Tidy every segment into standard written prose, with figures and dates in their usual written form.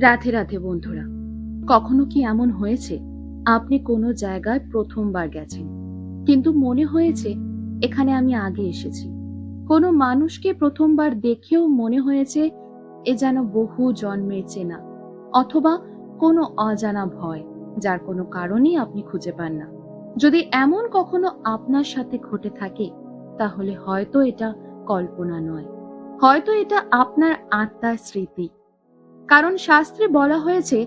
রাধে রাধে বন্ধুরা, কখনো কি এমন হয়েছে আপনি কোনো জায়গায় প্রথমবার গেছেন, কিন্তু মনে হয়েছে এখানে আমি আগে এসেছি? কোনো মানুষকে প্রথমবার দেখেও মনে হয়েছে এ যেন বহু জন্মের চেনা, অথবা কোনো অজানা ভয় যার কোনো কারণই আপনি খুঁজে পান না। যদি এমন কখনো আপনার সাথে ঘটে থাকে, তাহলে হয়তো এটা কল্পনা নয়, হয়তো এটা আপনার আত্মার স্মৃতি। কারণ শাস্ত্রে বলা হয়েছে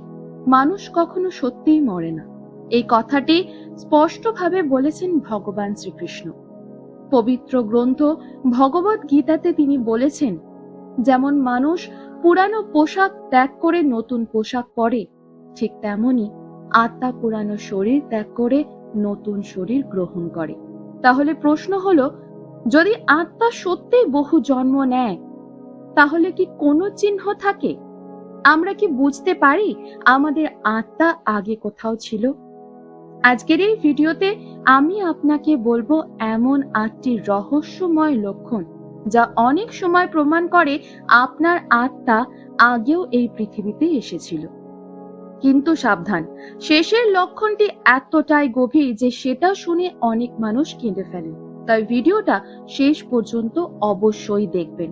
মানুষ কখনো সত্যিই মরে না। এই কথাটি স্পষ্টভাবে বলেছেন ভগবান শ্রীকৃষ্ণ। পবিত্র গ্রন্থ ভগবত গীতাতে তিনি বলেছেন, যেমন মানুষ পুরানো পোশাক ত্যাগ করে নতুন পোশাক পরে, ঠিক তেমনি আত্মা পুরানো শরীর ত্যাগ করে নতুন শরীর গ্রহণ করে। তাহলে প্রশ্ন হলো, যদি আত্মা সত্যিই বহু জন্ম নেয়, তাহলে কি কোনো চিহ্ন থাকে? আমরা কি বুঝতে পারি আমাদের আত্মা আগে কোথাও ছিল? আজকের এই ভিডিওতে আমি আপনাকে বলবো এমন 8টি রহস্যময় লক্ষণ যা অনেক সময় প্রমাণ করে আপনার আত্মা আগেও এই পৃথিবীতে এসেছিল। কিন্তু সাবধান, শেষের লক্ষণটি এতটাই গভীর যে সেটা শুনে অনেক মানুষ কেঁদে ফেলেন। তাই ভিডিওটা শেষ পর্যন্ত অবশ্যই দেখবেন।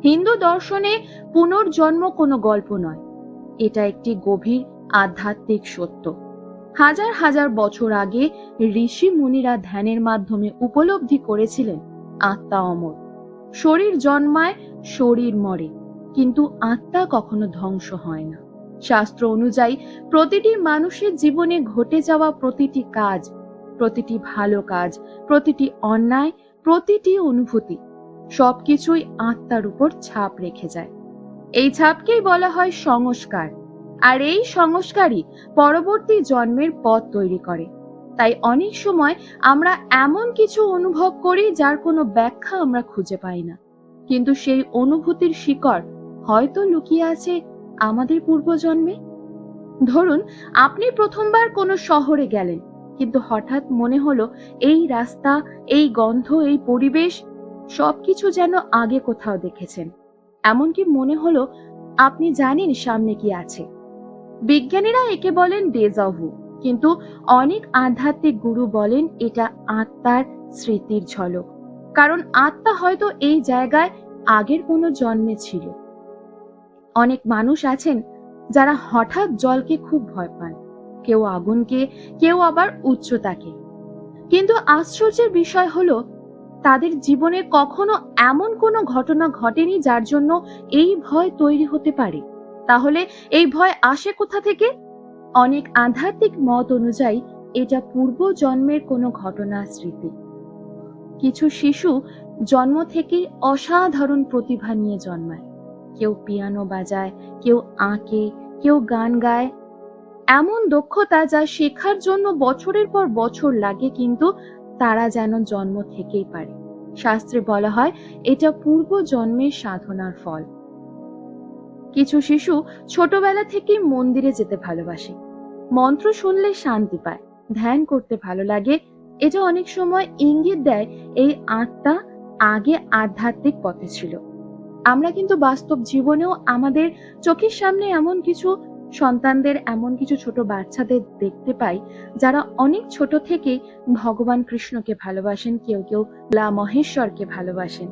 হিন্দু দর্শনে পুনর্জন্ম কোনো গল্প নয়, এটা একটি গভীর আধ্যাত্মিক সত্য। হাজার হাজার বছর আগে ঋষি মুনিরা ধ্যানের মাধ্যমে উপলব্ধি করেছিলেন আত্মা অমর। শরীর জন্মায়, শরীর মরে, কিন্তু আত্মা কখনো ধ্বংস হয় না। শাস্ত্র অনুযায়ী প্রতিটি মানুষের জীবনে ঘটে যাওয়া প্রতিটি কাজ, প্রতিটি ভালো কাজ, প্রতিটি অন্যায়, প্রতিটি অনুভূতি, সবকিছুই আত্মার উপর ছাপ রেখে যায়। এই ছাপকেই বলা হয় সংস্কার, আর এই সংস্কারই পরবর্তী জন্মের পথ তৈরি করে। তাই অনেক সময় আমরা এমন কিছু অনুভব করি যার কোনো ব্যাখ্যা আমরা খুঁজে পাই না, কিন্তু সেই অনুভূতির শিকড় হয়তো লুকিয়ে আছে আমাদের পূর্বজন্মে। ধরুন, আপনি প্রথমবার কোনো শহরে গেলেন, কিন্তু হঠাৎ মনে হলো এই রাস্তা, এই গন্ধ, এই পরিবেশ সবকিছু যেন আগে কোথাও দেখেছেন। এমনকি মনে হলো আপনি জানেন সামনে কি আছে। বিজ্ঞানীরা একে বলেন ডেজা ভু, কিন্তু অনেক আধ্যাত্মিক গুরু বলেন এটা আত্মার স্মৃতির ঝলক। কারণ আত্মা হয়তো এই জায়গায় আগের কোনো জন্মে ছিল। অনেক মানুষ আছেন যারা হঠাৎ জলকে খুব ভয় পান, কেউ আগুনকে, কেউ আবার উচ্চতাকে। কিন্তু আশ্চর্যের বিষয় হলো, তাদের জীবনে কখনো এমন কোনো ঘটনা ঘটেনি যার জন্য এই ভয় তৈরি হতে পারে। তাহলে এই ভয় আসে কোথা থেকে? অনেক আধ্যাত্মিক মত অনুযায়ী এটা পূর্ব জন্মের কোনো ঘটনার স্মৃতি। কিছু শিশু জন্ম থেকেই অসাধারণ প্রতিভা নিয়ে জন্মায়। কেউ পিয়ানো বাজায়, কেউ আঁকে, কেউ গান গায়। এমন দক্ষতা যা শেখার জন্য বছরের পর বছর লাগে, কিন্তু তারা যেন জন্ম থেকেই পারে। শাস্ত্রে বলা হয় এটা পূর্ব জন্মের সাধনার ফল। কিছু শিশু ছোটবেলা থেকেই মন্দিরে যেতে ভালোবাসে, মন্ত্র শুনলে শান্তি পায়, ধ্যান করতে ভালো লাগে। এটা অনেক সময় ইঙ্গিত দেয় এই আত্মা আগে আধ্যাত্মিক পথে ছিল। আমরা কিন্তু বাস্তব জীবনেও আমাদের চোখের সামনে এমন কিছু সন্তানদের, এমন কিছু ছোট বাচ্চাদের দেখতে পাই যারা অনেক ছোট থেকে ভগবান কৃষ্ণকে ভালোবাসেন, কেউ কেউ লা মহেশ্বরকে ভালোবাসেন।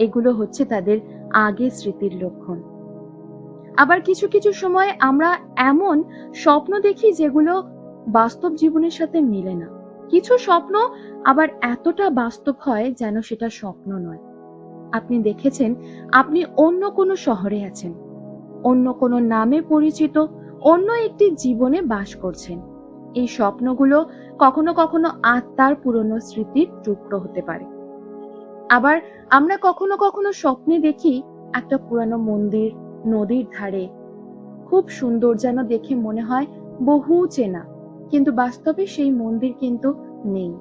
এগুলো হচ্ছে তাদের আগের স্মৃতির লক্ষণ। আবার কিছু কিছু সময় আমরা এমন স্বপ্ন দেখি যেগুলো বাস্তব জীবনের সাথে মিলে না। কিছু স্বপ্ন আবার এতটা বাস্তব হয় যেন সেটা স্বপ্ন নয়। আপনি দেখেছেন আপনি অন্য কোনো শহরে আছেন, অন্য কোনো নামে পরিচিত, অন্য একটি জীবনে বাস করছেন। এই স্বপ্নগুলো কখনো কখনো আত্মার পুরনো স্মৃতির টুকরো হতে পারে। আবার আমরা কখনো কখনো স্বপ্নে দেখি একটা পুরানো মন্দির নদীর ধারে, খুব সুন্দর, যেন দেখে মনে হয় বহু চেনা, কিন্তু বাস্তবে সেই মন্দির কিন্তু নেই।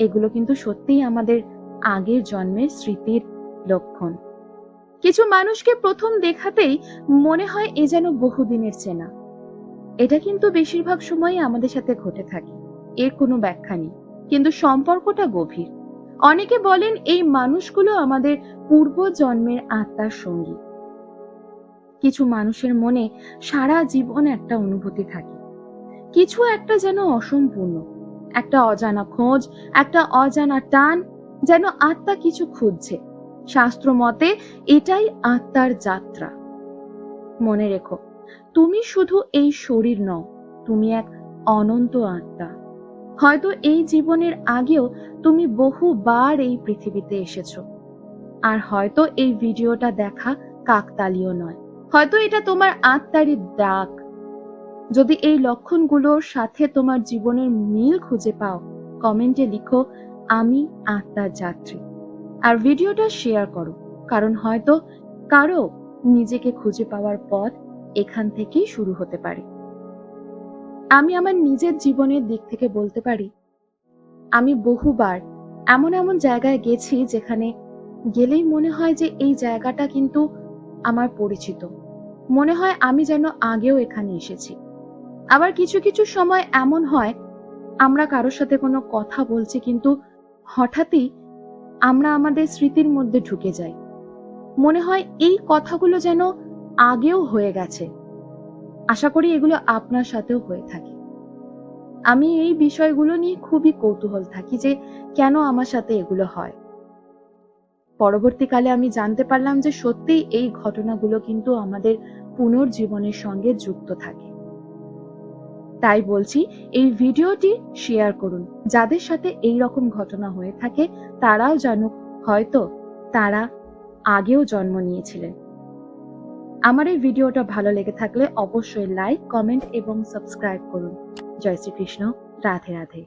এগুলো কিন্তু সত্যিই আমাদের আগের জন্মের স্মৃতির লক্ষণ। কিছু মানুষকে প্রথম দেখাতেই মনে হয় এ যেন বহুদিনের চেনা। এটা কিন্তু বেশিরভাগ সময় আমাদের সাথে ঘটে থাকে, এর কোনো ব্যাখ্যা নেই, কিন্তু সম্পর্কটা গভীর। অনেকে বলেন এই মানুষগুলো আমাদের পূর্ব জন্মের আত্মার সঙ্গী। কিছু মানুষের মনে সারা জীবন একটা অনুভূতি থাকে, কিছু একটা যেন অসম্পূর্ণ, একটা অজানা খোঁজ, একটা অজানা টান, যেন আত্মা কিছু খুঁজছে। শাস্ত্র মতে এটাই আত্মার যাত্রা। মনে রেখো, তুমি শুধু এই শরীর নও, তুমি এক অনন্ত আত্মা। হয়তো এই জীবনের আগেও তুমি বহুবার এই পৃথিবীতে এসেছো, আর হয়তো এই ভিডিওটা দেখা কাকতালীয় নয়, হয়তো এটা তোমার আত্মারই ডাক। যদি এই লক্ষণগুলোর সাথে তোমার জীবনের মিল খুঁজে পাও, কমেন্টে লিখো আমি আত্মার যাত্রী, আর ভিডিওটা শেয়ার করো, কারণ হয়তো কারো নিজেকে খুঁজে পাওয়ার পথ এখান থেকেই শুরু হতে পারে। আমি আমার নিজের জীবনের দিক থেকে বলতে পারি, আমি বহুবার এমন এমন জায়গায় গেছি যেখানে গেলেই মনে হয় যে এই জায়গাটা কিন্তু আমার পরিচিত, মনে হয় আমি যেন আগেও এখানে এসেছি। আবার কিছু কিছু সময় এমন হয় আমরা কারোর সাথে কোনো কথা বলছি, কিন্তু হঠাৎই আমরা আমাদের স্মৃতির মধ্যে ঢুকে যাই, মনে হয় এই কথাগুলো যেন আগেও হয়ে গেছে। আশা করি এগুলো আপনার সাথেও হয়ে থাকে। আমি এই বিষয়গুলো নিয়ে খুবই কৌতূহল থাকি যে কেন আমার সাথে এগুলো হয়। পরবর্তীকালে আমি জানতে পারলাম যে সত্যিই এই ঘটনাগুলো কিন্তু আমাদের পুনর্জীবনের সঙ্গে যুক্ত থাকে। তাই বলছি, এই ভিডিওটি শেয়ার করুন, যাদের সাথে এই রকম ঘটনা হয়ে থাকে তারাও জানুক, হয়তো তারা আগেও জন্ম নিয়েছিলেন। আমার এই ভিডিওটা ভালো লেগে থাকলে অবশ্যই লাইক, কমেন্ট এবং সাবস্ক্রাইব করুন। জয় শ্রীকৃষ্ণ, রাধে রাধে।